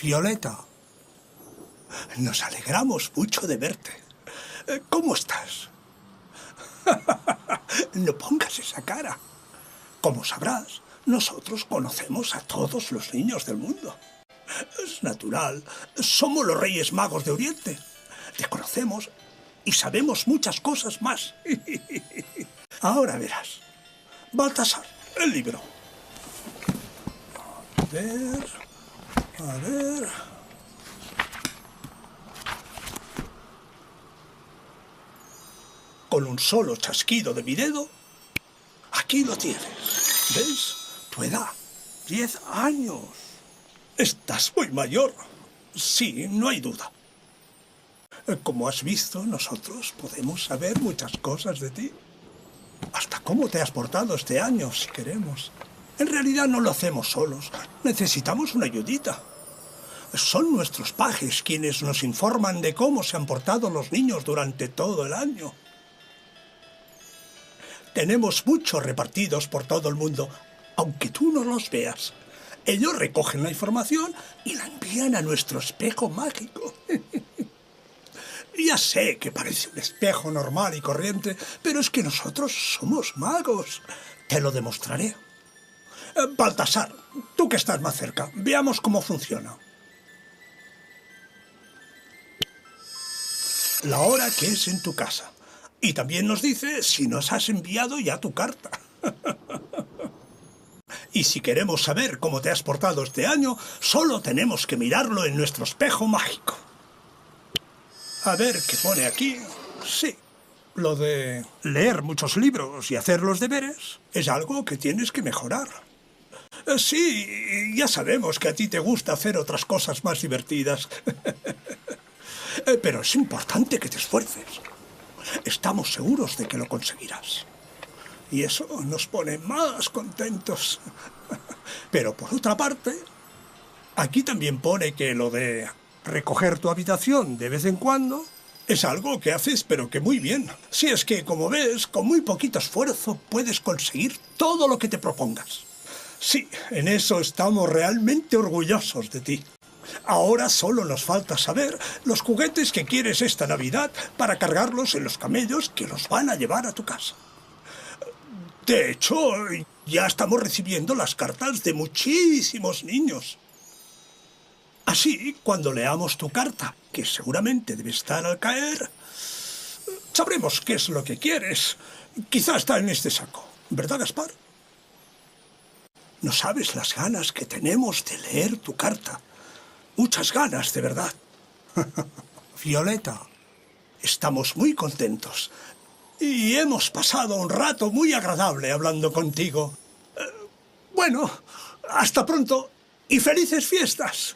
Violeta, nos alegramos mucho de verte. ¿Cómo estás? No pongas esa cara. Como sabrás, nosotros conocemos a todos los niños del mundo. Es natural. Somos los Reyes Magos de Oriente. Te conocemos y sabemos muchas cosas más. Ahora verás. Baltasar, el libro. A ver... Con un solo chasquido de mi dedo, aquí lo tienes. ¿Ves? Tu edad, 10 años. Estás muy mayor. Sí, no hay duda. Como has visto, nosotros podemos saber muchas cosas de ti. Hasta cómo te has portado este año, si queremos. En realidad no lo hacemos solos. Necesitamos una ayudita. Son nuestros pajes quienes nos informan de cómo se han portado los niños durante todo el año. Tenemos muchos repartidos por todo el mundo, aunque tú no los veas. Ellos recogen la información y la envían a nuestro espejo mágico. Ya sé que parece un espejo normal y corriente, pero es que nosotros somos magos. Te lo demostraré. Baltasar, tú que estás más cerca, veamos cómo funciona. La hora que es en tu casa. Y también nos dice si nos has enviado ya tu carta. Y si queremos saber cómo te has portado este año, solo tenemos que mirarlo en nuestro espejo mágico. A ver qué pone aquí. Sí, lo de leer muchos libros y hacer los deberes es algo que tienes que mejorar. Sí, ya sabemos que a ti te gusta hacer otras cosas más divertidas. Pero es importante que te esfuerces. Estamos seguros de que lo conseguirás. Y eso nos pone más contentos. Pero por otra parte, aquí también pone que lo de recoger tu habitación de vez en cuando es algo que haces, pero que muy bien. Si es que, como ves, con muy poquito esfuerzo puedes conseguir todo lo que te propongas. Sí, en eso estamos realmente orgullosos de ti. Ahora solo nos falta saber los juguetes que quieres esta Navidad para cargarlos en los camellos que los van a llevar a tu casa. De hecho, ya estamos recibiendo las cartas de muchísimos niños. Así, cuando leamos tu carta, que seguramente debe estar al caer, sabremos qué es lo que quieres. Quizá está en este saco, ¿verdad, Gaspar? No sabes las ganas que tenemos de leer tu carta. Muchas ganas, de verdad. Violeta, estamos muy contentos. Y hemos pasado un rato muy agradable hablando contigo. Bueno, hasta pronto y felices fiestas.